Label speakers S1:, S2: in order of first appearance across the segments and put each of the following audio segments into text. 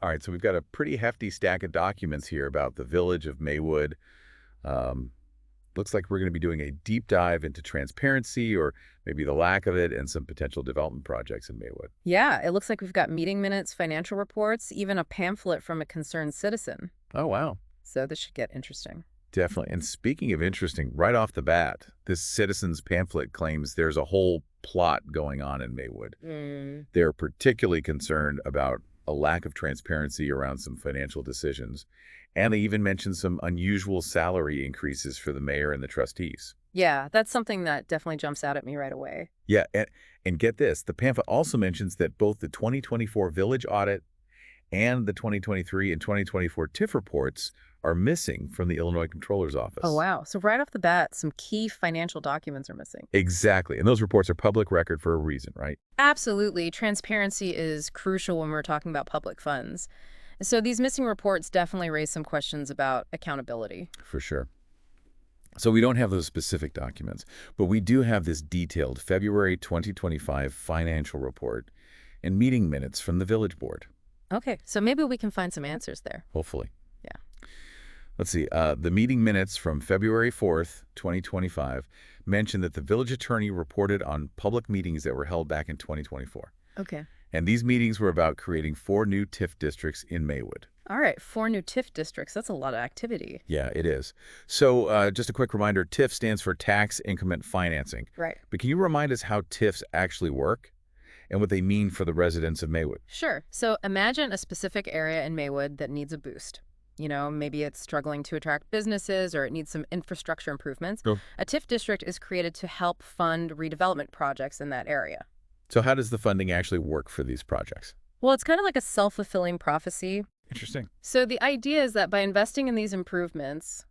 S1: All right, so we've got a pretty hefty stack of documents here about the village of Maywood. Um, Looks like we're going to be doing a deep dive into transparency or maybe the lack of it and some potential development projects in Maywood.
S2: Yeah, it looks like we've got meeting minutes, financial reports, even a pamphlet from a concerned citizen.
S1: Oh, wow.
S2: So this should get interesting.
S1: Definitely. And speaking of interesting, right off the bat, this citizen's pamphlet claims there's a whole plot going on in Maywood. They're particularly concerned about a lack of transparency around some financial decisions. And they even mention some unusual salary increases for the mayor and the trustees.
S2: Yeah, that's something that definitely jumps out at me right away.
S1: Yeah, and get this, the pamphlet also mentions that both the 2024 village audit and the 2023 and 2024 TIF reports are missing from the Illinois Comptroller's office.
S2: Oh, wow. So right off the bat, some key financial documents are missing.
S1: Exactly. And those reports are public record for a reason, right?
S2: Absolutely. Transparency is crucial when we're talking about public funds. So these missing reports definitely raise some questions about accountability.
S1: For sure. So we don't have those specific documents, but we do have this detailed February 2025 financial report and meeting minutes from the village board.
S2: Okay, so maybe we can find some answers there.
S1: Hopefully.
S2: Yeah.
S1: Let's see. The meeting minutes from February 4th, 2025 mention that the village attorney reported on public meetings that were held back in 2024.
S2: Okay.
S1: And these meetings were about creating 4 new TIF districts in Maywood.
S2: All right, 4 new TIF districts. That's a lot of activity.
S1: Yeah, it is. So just a quick reminder, TIF stands for Tax Increment Financing.
S2: Right.
S1: But can you remind us how TIFs actually work and what they mean for the residents of Maywood?
S2: Sure. So imagine a specific area in Maywood that needs a boost. You know, maybe it's struggling to attract businesses or it needs some infrastructure improvements.
S1: Sure.
S2: A TIF district is created to help fund redevelopment projects in that area.
S1: So how does the funding actually work for these projects?
S2: Well, it's kind of like a self-fulfilling prophecy.
S1: Interesting.
S2: So the idea is that by investing in these improvements,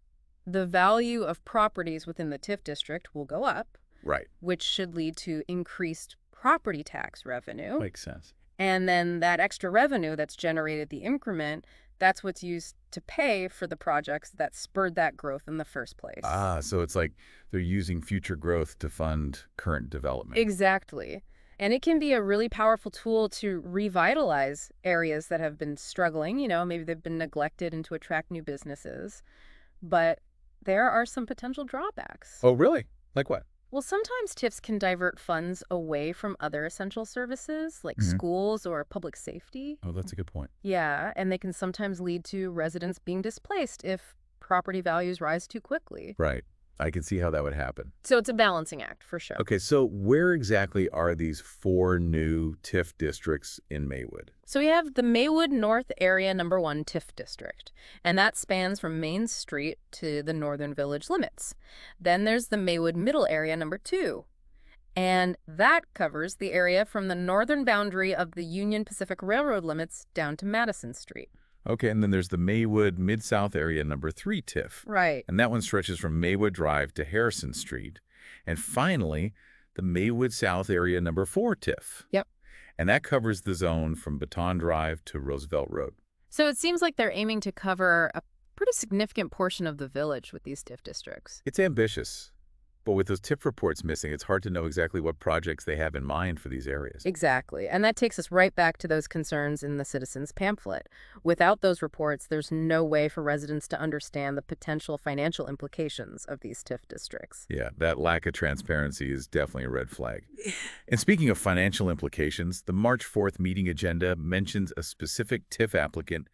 S2: the value of properties within the TIF district will go up,
S1: Right.
S2: which should lead to increased property tax revenue.
S1: Makes sense.
S2: And then that extra revenue that's generated the increment, that's what's used to pay for the projects that spurred that growth in the first place.
S1: Ah, so it's like they're using future growth to fund current development.
S2: Exactly. And it can be a really powerful tool to revitalize areas that have been struggling. You know, maybe they've been neglected and to attract new businesses. But there are some potential drawbacks.
S1: Oh, really? Like what?
S2: Well, sometimes TIFs can divert funds away from other essential services like schools or public safety.
S1: Oh, that's a good point.
S2: Yeah, and they can sometimes lead to residents being displaced if property values rise too quickly.
S1: Right. I can see how that would happen.
S2: So it's a balancing act for sure.
S1: Okay, so where exactly are these 4 new TIF districts in Maywood?
S2: So we have the Maywood North Area Number 1 TIF District, and that spans from Main Street to the northern village limits. Then there's the Maywood Middle Area Number 2, and that covers the area from the northern boundary of the Union Pacific Railroad limits down to Madison Street.
S1: Okay, and then there's the Maywood Mid-South Area Number 3 TIF.
S2: Right.
S1: And that one stretches from Maywood Drive to Harrison Street. And finally, the Maywood South Area Number 4 TIF.
S2: Yep.
S1: And that covers the zone from Baton Drive to Roosevelt Road.
S2: So it seems like they're aiming to cover a pretty significant portion of the village with these TIF districts.
S1: It's ambitious, but with those TIF reports missing, it's hard to know exactly what projects they have in mind for these areas.
S2: Exactly. And that takes us right back to those concerns in the citizens' pamphlet. Without those reports, there's no way for residents to understand the potential financial implications of these TIF districts.
S1: Yeah, that lack of transparency is definitely a red flag. And speaking of financial implications, the March 4th meeting agenda mentions a specific TIF applicant,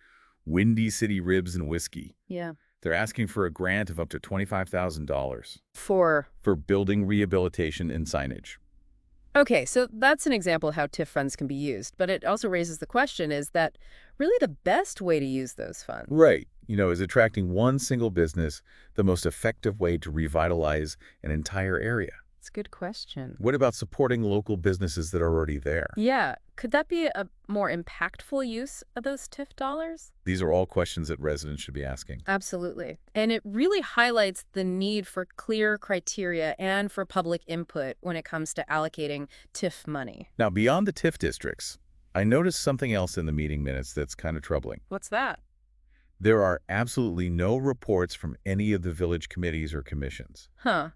S1: Windy City Ribs and Whiskey.
S2: Yeah.
S1: They're asking for a grant of up to $25,000
S2: For
S1: building rehabilitation and signage.
S2: Okay, so that's an example of how TIF funds can be used, but it also raises the question, is that really the best way to use those funds?
S1: Right. You know, is attracting one single business the most effective way to revitalize an entire area?
S2: It's a good question.
S1: What about supporting local businesses that are already there?
S2: Yeah, could that be a more impactful use of those TIF dollars?
S1: These are all questions that residents should be asking.
S2: Absolutely. And it really highlights the need for clear criteria and for public input when it comes to allocating TIF money.
S1: Now, beyond the TIF districts, I noticed something else in the meeting minutes that's kind of troubling.
S2: What's that?
S1: There are absolutely no reports from any of the village committees or commissions.
S2: Huh.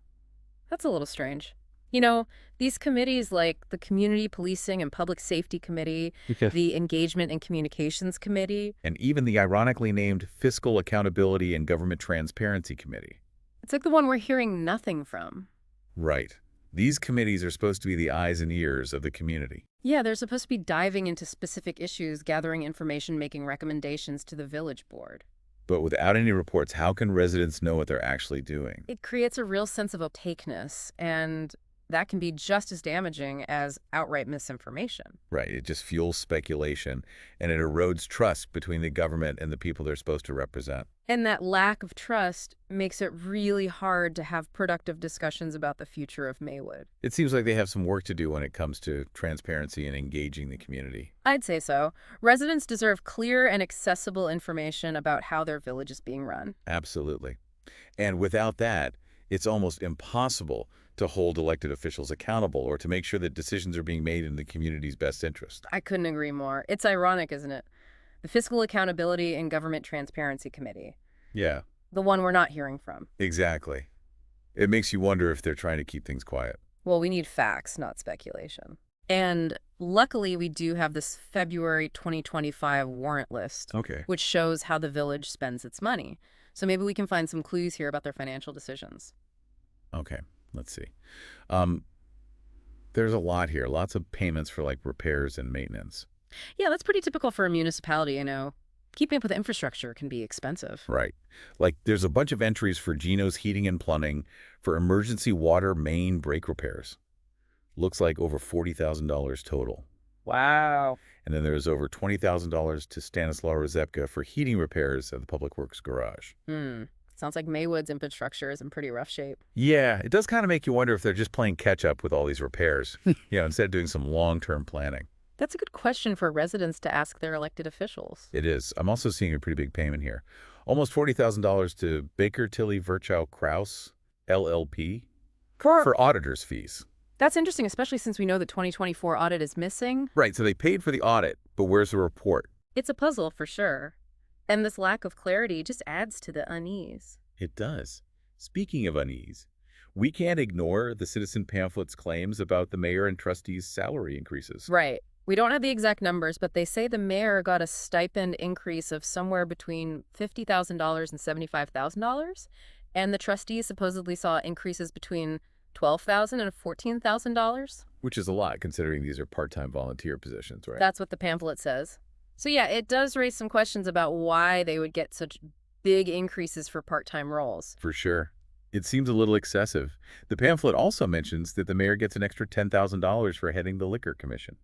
S2: That's a little strange. You know, these committees like the Community Policing and Public Safety Committee, the Engagement and Communications Committee.
S1: And even the ironically named Fiscal Accountability and Government Transparency Committee.
S2: It's like the one we're hearing nothing from.
S1: Right. These committees are supposed to be the eyes and ears of the community.
S2: Yeah, they're supposed to be diving into specific issues, gathering information, making recommendations to the village board.
S1: But without any reports, how can residents know what they're actually doing?
S2: It creates a real sense of opaqueness, and that can be just as damaging as outright misinformation.
S1: Right. It just fuels speculation, and it erodes trust between the government and the people they're supposed to represent.
S2: And that lack of trust makes it really hard to have productive discussions about the future of Maywood.
S1: It seems like they have some work to do when it comes to transparency and engaging the community.
S2: I'd say so. Residents deserve clear and accessible information about how their village is being run.
S1: Absolutely. And without that, it's almost impossible to hold elected officials accountable or to make sure that decisions are being made in the community's best interest.
S2: I couldn't agree more. It's ironic, isn't it? The Fiscal Accountability and Government Transparency Committee.
S1: Yeah.
S2: The one we're not hearing from.
S1: Exactly. It makes you wonder if they're trying to keep things quiet.
S2: Well, we need facts, not speculation. And luckily, we do have this February 2025 warrant list,
S1: Okay.
S2: which shows how the village spends its money. So maybe we can find some clues here about their financial decisions.
S1: Okay. Let's see. There's a lot here. Lots of payments for like repairs and maintenance.
S2: Yeah, that's pretty typical for a municipality, you know. Keeping up with infrastructure can be expensive.
S1: Right. Like there's a bunch of entries for Gino's Heating and Plumbing for emergency water main break repairs. Looks like over $40,000 total.
S2: Wow.
S1: And then there's over $20,000 to Stanislaw Rezepka for heating repairs at the Public Works garage.
S2: Sounds like Maywood's infrastructure is in pretty rough shape.
S1: Yeah, it does kind of make you wonder if they're just playing catch up with all these repairs, instead of doing some long-term planning.
S2: That's a good question for residents to ask their elected officials.
S1: It is. I'm also seeing a pretty big payment here. Almost $40,000 to Baker Tilly Virchow Kraus, LLP, for auditor's fees.
S2: That's interesting, especially since we know the 2024 audit is missing.
S1: Right, so they paid for the audit, but where's the report?
S2: It's a puzzle for sure. And this lack of clarity just adds to the unease.
S1: It does. Speaking of unease, we can't ignore the citizen pamphlet's claims about the mayor and trustees' salary increases.
S2: Right. We don't have the exact numbers, but they say the mayor got a stipend increase of somewhere between $50,000 and $75,000, and the trustees supposedly saw increases between $12,000 and $14,000.
S1: Which is a lot, considering these are part-time volunteer positions, right?
S2: That's what the pamphlet says. So yeah, it does raise some questions about why they would get such big increases for part-time roles.
S1: For sure. It seems a little excessive. The pamphlet also mentions that the mayor gets an extra $10,000 for heading the liquor commission.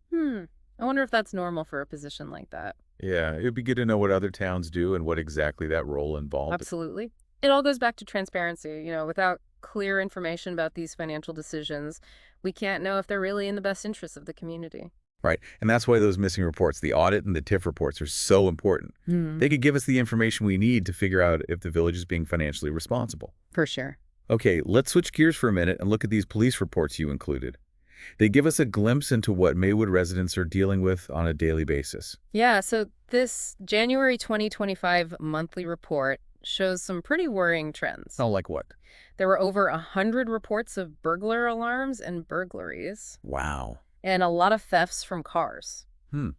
S2: I wonder if that's normal for a position like that.
S1: Yeah, it'd be good to know what other towns do and what exactly that role involved.
S2: Absolutely. It all goes back to transparency. Without clear information about these financial decisions, we can't know if they're really in the best interests of the community.
S1: Right, and that's why those missing reports, the audit and the TIF reports, are so important. They could give us the information we need to figure out if the village is being financially responsible.
S2: For sure.
S1: Okay, let's switch gears for a minute and look at these police reports you included. They give us a glimpse into what Maywood residents are dealing with on a daily basis.
S2: Yeah, so this January 2025 monthly report shows some pretty worrying trends.
S1: Oh, like what?
S2: There were over 100 reports of burglar alarms and burglaries.
S1: Wow.
S2: And a lot of thefts from cars.
S1: And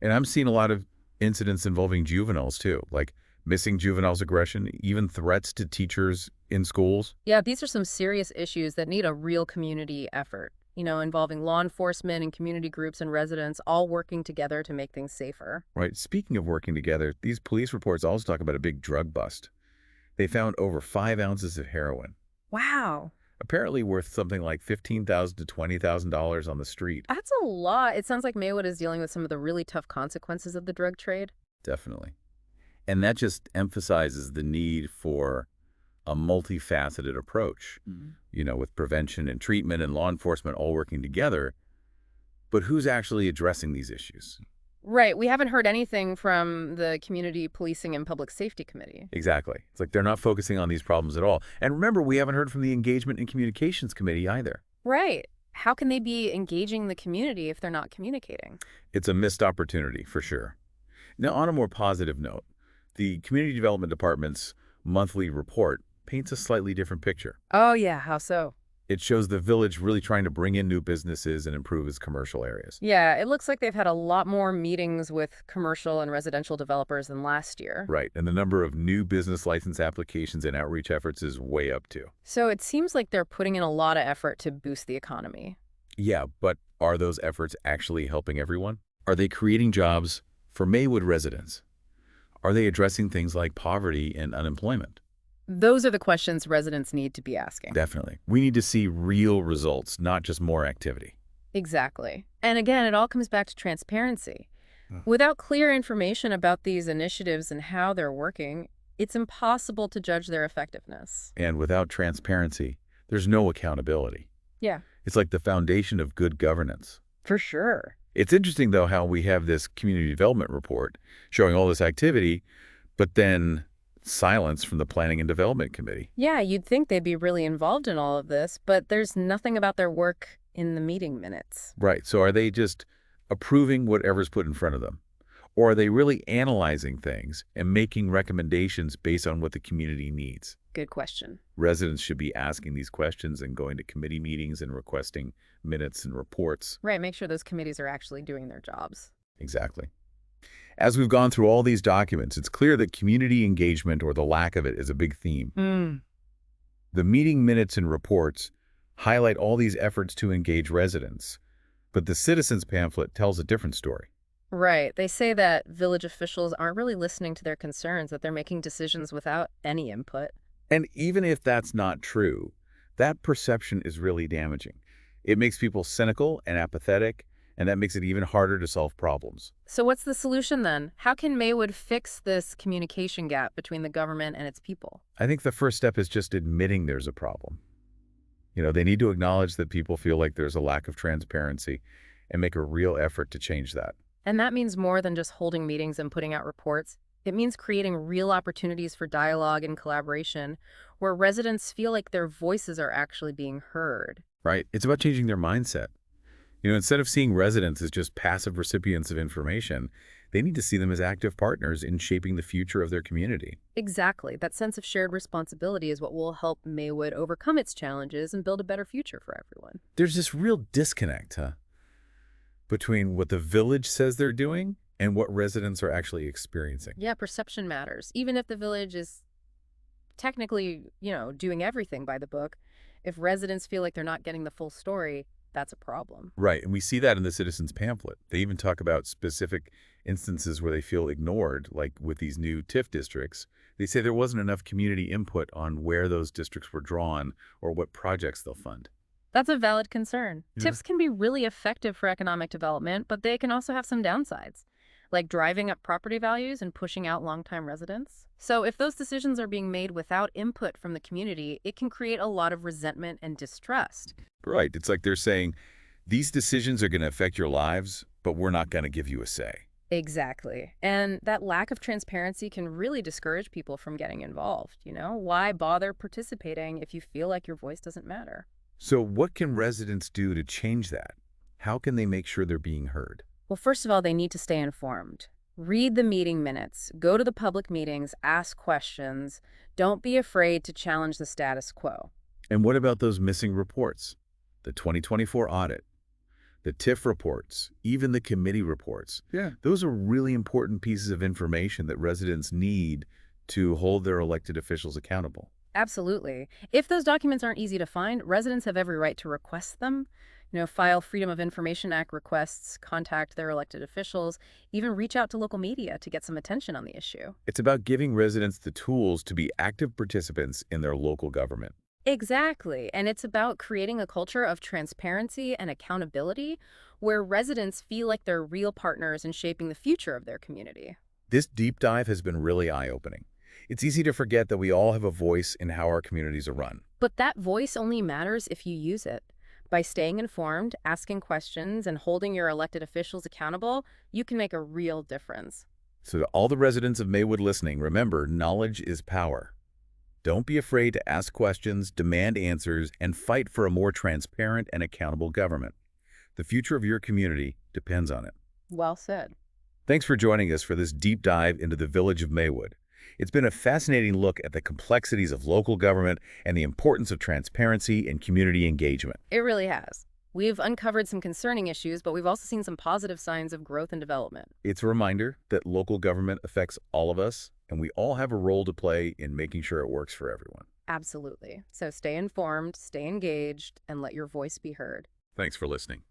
S1: I'm seeing a lot of incidents involving juveniles, too, like missing juveniles aggression, even threats to teachers in schools.
S2: Yeah, these are some serious issues that need a real community effort, involving law enforcement and community groups and residents all working together to make things safer.
S1: Right. Speaking of working together, these police reports also talk about a big drug bust. They found over 5 ounces of heroin.
S2: Wow.
S1: Apparently worth something like $15,000 to $20,000 on the street.
S2: That's a lot. It sounds like Maywood is dealing with some of the really tough consequences of the drug trade.
S1: Definitely. And that just emphasizes the need for a multifaceted approach, with prevention and treatment and law enforcement all working together. But who's actually addressing these issues?
S2: Right. We haven't heard anything from the Community Policing and Public Safety Committee.
S1: Exactly. It's like they're not focusing on these problems at all. And remember, we haven't heard from the Engagement and Communications Committee either.
S2: Right. How can they be engaging the community if they're not communicating?
S1: It's a missed opportunity, for sure. Now, on a more positive note, the Community Development Department's monthly report paints a slightly different picture.
S2: Oh, yeah. How so?
S1: It shows the village really trying to bring in new businesses and improve its commercial areas.
S2: Yeah, it looks like they've had a lot more meetings with commercial and residential developers than last year.
S1: Right, and the number of new business license applications and outreach efforts is way up too.
S2: So it seems like they're putting in a lot of effort to boost the economy.
S1: Yeah, but are those efforts actually helping everyone? Are they creating jobs for Maywood residents? Are they addressing things like poverty and unemployment?
S2: Those are the questions residents need to be asking.
S1: Definitely. We need to see real results, not just more activity.
S2: Exactly. And again, it all comes back to transparency. Without clear information about these initiatives and how they're working, it's impossible to judge their effectiveness.
S1: And without transparency, there's no accountability.
S2: Yeah.
S1: It's like the foundation of good governance.
S2: For sure.
S1: It's interesting, though, how we have this community development report showing all this activity, but then silence from the Planning and Development Committee.
S2: Yeah, you'd think they'd be really involved in all of this, but there's nothing about their work in the meeting minutes.
S1: Right. So are they just approving whatever's put in front of them? Or are they really analyzing things and making recommendations based on what the community needs?
S2: Good question.
S1: Residents should be asking these questions and going to committee meetings and requesting minutes and reports.
S2: Right, make sure those committees are actually doing their jobs.
S1: Exactly. As we've gone through all these documents, it's clear that community engagement, or the lack of it, is a big theme. The meeting minutes and reports highlight all these efforts to engage residents, but the citizens pamphlet tells a different story.
S2: Right. They say that village officials aren't really listening to their concerns, that they're making decisions without any input.
S1: And even if that's not true, that perception is really damaging. It makes people cynical and apathetic, and that makes it even harder to solve problems.
S2: So what's the solution then? How can Maywood fix this communication gap between the government and its people?
S1: I think the first step is just admitting there's a problem. They need to acknowledge that people feel like there's a lack of transparency and make a real effort to change that.
S2: And that means more than just holding meetings and putting out reports. It means creating real opportunities for dialogue and collaboration where residents feel like their voices are actually being heard.
S1: Right? It's about changing their mindset. Instead of seeing residents as just passive recipients of information, they need to see them as active partners in shaping the future of their community.
S2: Exactly. That sense of shared responsibility is what will help Maywood overcome its challenges and build a better future for everyone.
S1: There's this real disconnect, between what the village says they're doing and what residents are actually experiencing.
S2: Yeah, perception matters. Even if the village is technically, doing everything by the book, if residents feel like they're not getting the full story, that's a problem.
S1: Right, and we see that in the citizens pamphlet. They even talk about specific instances where they feel ignored, like with these new TIF districts. They say there wasn't enough community input on where those districts were drawn or what projects they'll fund.
S2: That's a valid concern.
S1: Yeah.
S2: TIFs can be really effective for economic development, but they can also have some downsides, like driving up property values and pushing out longtime residents. So if those decisions are being made without input from the community, it can create a lot of resentment and distrust.
S1: Right, it's like they're saying, these decisions are going to affect your lives, but we're not going to give you a say.
S2: Exactly. And that lack of transparency can really discourage people from getting involved. Why bother participating if you feel like your voice doesn't matter?
S1: So what can residents do to change that? How can they make sure they're being heard?
S2: Well, first of all, they need to stay informed. Read the meeting minutes, go to the public meetings, ask questions. Don't be afraid to challenge the status quo.
S1: And what about those missing reports? The 2024 audit, the TIF reports, even the committee reports. Yeah. Those are really important pieces of information that residents need to hold their elected officials accountable.
S2: Absolutely. If those documents aren't easy to find, residents have every right to request them. File Freedom of Information Act requests, contact their elected officials, even reach out to local media to get some attention on the issue.
S1: It's about giving residents the tools to be active participants in their local government.
S2: Exactly. And it's about creating a culture of transparency and accountability where residents feel like they're real partners in shaping the future of their community.
S1: This deep dive has been really eye-opening. It's easy to forget that we all have a voice in how our communities are run.
S2: But that voice only matters if you use it. By staying informed, asking questions, and holding your elected officials accountable, you can make a real difference.
S1: So to all the residents of Maywood listening, remember, knowledge is power. Don't be afraid to ask questions, demand answers, and fight for a more transparent and accountable government. The future of your community depends on it.
S2: Well said.
S1: Thanks for joining us for this deep dive into the village of Maywood. It's been a fascinating look at the complexities of local government and the importance of transparency and community engagement.
S2: It really has. We've uncovered some concerning issues, but we've also seen some positive signs of growth and development.
S1: It's a reminder that local government affects all of us, and we all have a role to play in making sure it works for everyone.
S2: Absolutely. So stay informed, stay engaged, and let your voice be heard.
S1: Thanks for listening.